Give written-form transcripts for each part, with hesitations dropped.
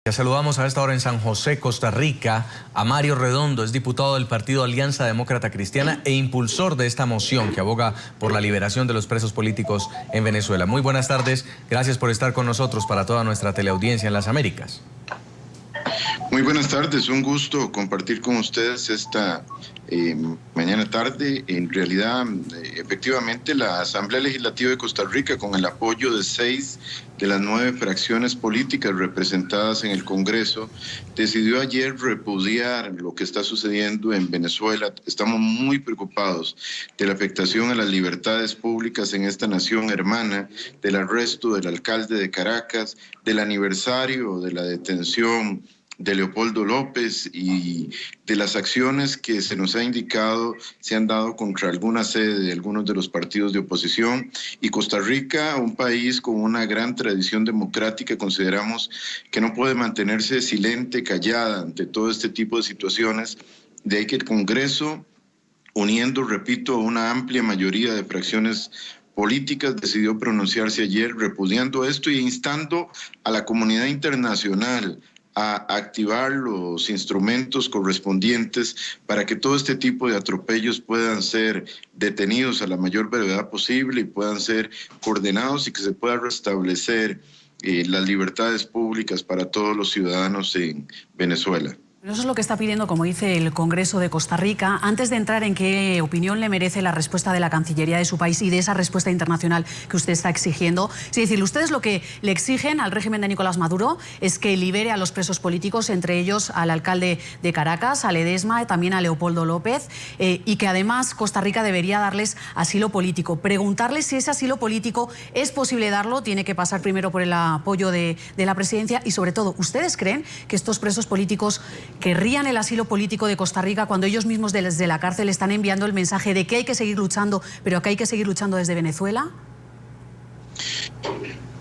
Ya saludamos a esta hora en San José, Costa Rica, a Mario Redondo, es diputado del partido Alianza Demócrata Cristiana e impulsor de esta moción que aboga por la liberación de los presos políticos en Venezuela. Muy buenas tardes, gracias por estar con nosotros para toda nuestra teleaudiencia en las Américas. Muy buenas tardes, un gusto compartir con ustedes esta mañana tarde. En realidad, efectivamente, la Asamblea Legislativa de Costa Rica, con el apoyo de 6 de las 9 fracciones políticas representadas en el Congreso, decidió ayer repudiar lo que está sucediendo en Venezuela. Estamos muy preocupados de la afectación a las libertades públicas en esta nación hermana, del arresto del alcalde de Caracas, del aniversario de la detención de Leopoldo López y de las acciones que se nos ha indicado se han dado contra alguna sede de algunos de los partidos de oposición. Y Costa Rica, un país con una gran tradición democrática, consideramos que no puede mantenerse silente, callada ante todo este tipo de situaciones. De ahí que el Congreso, uniendo, repito, una amplia mayoría de fracciones políticas, decidió pronunciarse ayer repudiando esto e instando a la comunidad internacional a activar los instrumentos correspondientes para que todo este tipo de atropellos puedan ser detenidos a la mayor brevedad posible y puedan ser coordenados y que se pueda restablecer las libertades públicas para todos los ciudadanos en Venezuela. Eso es lo que está pidiendo, como dice el Congreso de Costa Rica. Antes de entrar en qué opinión le merece la respuesta de la Cancillería de su país y de esa respuesta internacional que usted está exigiendo, es decir, ustedes lo que le exigen al régimen de Nicolás Maduro es que libere a los presos políticos, entre ellos al alcalde de Caracas, a Ledesma, también a Leopoldo López, y que además Costa Rica debería darles asilo político. Preguntarles si ese asilo político es posible darlo, tiene que pasar primero por el apoyo de la presidencia y, sobre todo, ¿ustedes creen que estos presos políticos querrían el asilo político de Costa Rica cuando ellos mismos desde la cárcel están enviando el mensaje de que hay que seguir luchando, pero que hay que seguir luchando desde Venezuela?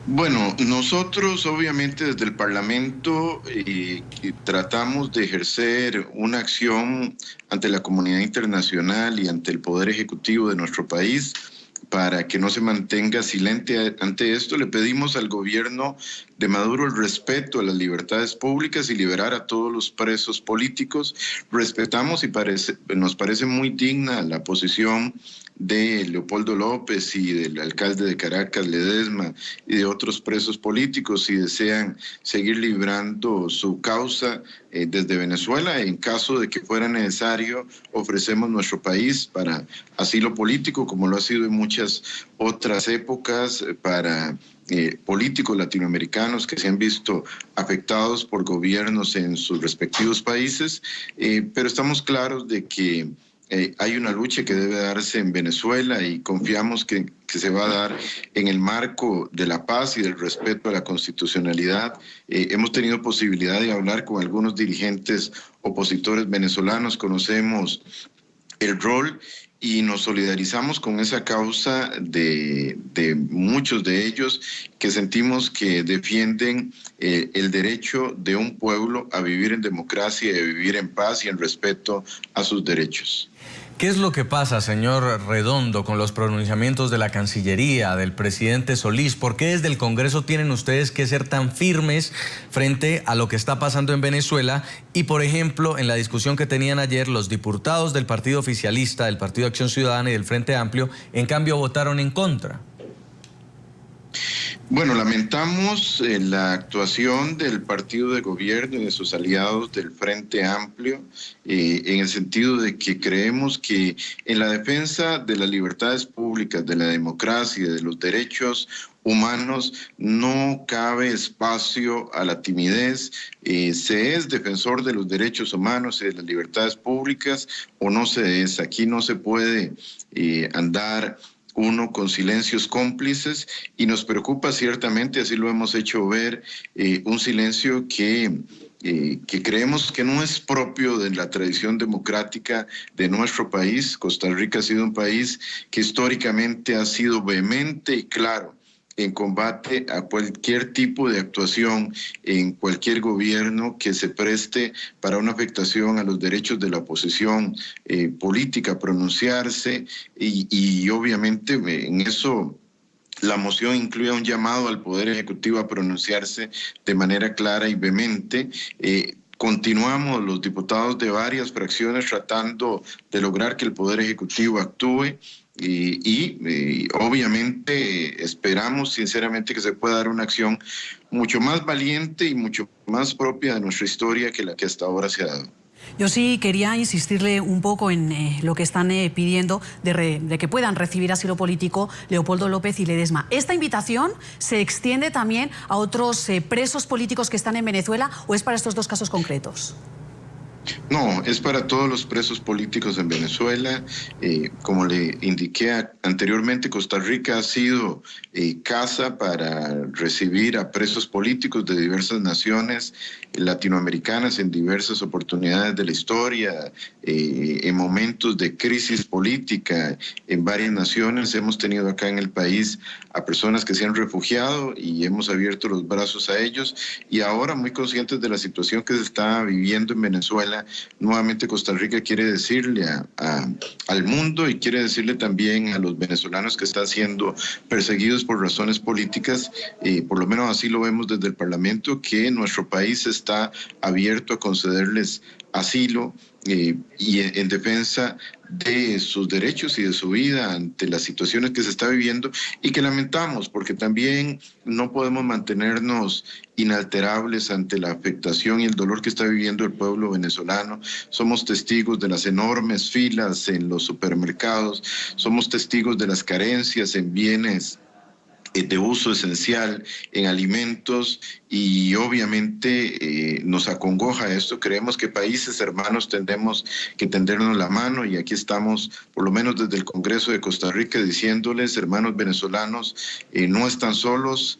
Bueno, nosotros obviamente desde el Parlamento tratamos de ejercer una acción ante la comunidad internacional y ante el Poder Ejecutivo de nuestro país para que no se mantenga silente ante esto. Le pedimos al gobierno de Maduro el respeto a las libertades públicas y liberar a todos los presos políticos. Respetamos y nos parece muy digna la posición de Leopoldo López y del alcalde de Caracas, Ledesma, y de otros presos políticos si desean seguir librando su causa desde Venezuela. En caso de que fuera necesario, ofrecemos nuestro país para asilo político, como lo ha sido en muchas otras épocas, para políticos latinoamericanos que se han visto afectados por gobiernos en sus respectivos países, pero estamos claros de que hay una lucha que debe darse en Venezuela y confiamos que se va a dar en el marco de la paz y del respeto a la constitucionalidad. Hemos tenido posibilidad de hablar con algunos dirigentes opositores venezolanos, conocemos el rol y nos solidarizamos con esa causa de muchos de ellos que sentimos que defienden el derecho de un pueblo a vivir en democracia y a vivir en paz y en respeto a sus derechos. ¿Qué es lo que pasa, señor Redondo, con los pronunciamientos de la Cancillería, del presidente Solís? ¿Por qué desde el Congreso tienen ustedes que ser tan firmes frente a lo que está pasando en Venezuela? Y, por ejemplo, en la discusión que tenían ayer, los diputados del partido oficialista, del Partido Acción Ciudadana y del Frente Amplio, en cambio votaron en contra. Bueno, lamentamos la actuación del partido de gobierno y de sus aliados del Frente Amplio, en el sentido de que creemos que en la defensa de las libertades públicas, de la democracia y de los derechos humanos no cabe espacio a la timidez. Se es defensor de los derechos humanos y de las libertades públicas o no se es. Aquí no se puede andar uno con silencios cómplices y nos preocupa ciertamente, así lo hemos hecho ver, un silencio que creemos que no es propio de la tradición democrática de nuestro país. Costa Rica ha sido un país que históricamente ha sido vehemente y claro en combate a cualquier tipo de actuación en cualquier gobierno que se preste para una afectación a los derechos de la oposición política, pronunciarse y obviamente en eso La moción incluye un llamado al Poder Ejecutivo a pronunciarse de manera clara y vehemente. Continuamos los diputados de varias fracciones tratando de lograr que el Poder Ejecutivo actúe y obviamente esperamos sinceramente que se pueda dar una acción mucho más valiente y mucho más propia de nuestra historia que la que hasta ahora se ha dado. Yo sí quería insistirle un poco en lo que están pidiendo de que puedan recibir asilo político Leopoldo López y Ledesma. ¿Esta invitación se extiende también a otros presos políticos que están en Venezuela o es para estos dos casos concretos? No, es para todos los presos políticos en Venezuela. Como le indiqué anteriormente, Costa Rica ha sido casa para recibir a presos políticos de diversas naciones latinoamericanas en diversas oportunidades de la historia, en momentos de crisis política en varias naciones. Hemos tenido acá en el país a personas que se han refugiado y hemos abierto los brazos a ellos, y ahora muy conscientes de la situación que se está viviendo en Venezuela, nuevamente Costa Rica quiere decirle al mundo y quiere decirle también a los venezolanos que están siendo perseguidos por razones políticas, por lo menos así lo vemos desde el Parlamento, que nuestro país está abierto a concederles asilo y en defensa de sus derechos y de su vida ante las situaciones que se está viviendo y que lamentamos, porque también no podemos mantenernos inalterables ante la afectación y el dolor que está viviendo el pueblo venezolano. Somos testigos de las enormes filas en los supermercados, somos testigos de las carencias en bienes de uso esencial, en alimentos, y obviamente nos acongoja esto. Creemos que países hermanos tendemos que tendernos la mano, y aquí estamos, por lo menos desde el Congreso de Costa Rica, diciéndoles, hermanos venezolanos, no están solos.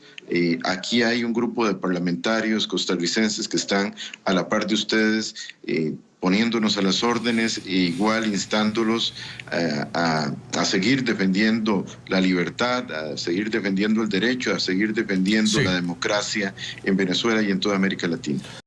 Aquí hay un grupo de parlamentarios costarricenses que están a la par de ustedes, poniéndonos a las órdenes e igual instándolos a seguir defendiendo la libertad, a seguir defendiendo el derecho, a seguir defendiendo la democracia en Venezuela y en toda América Latina.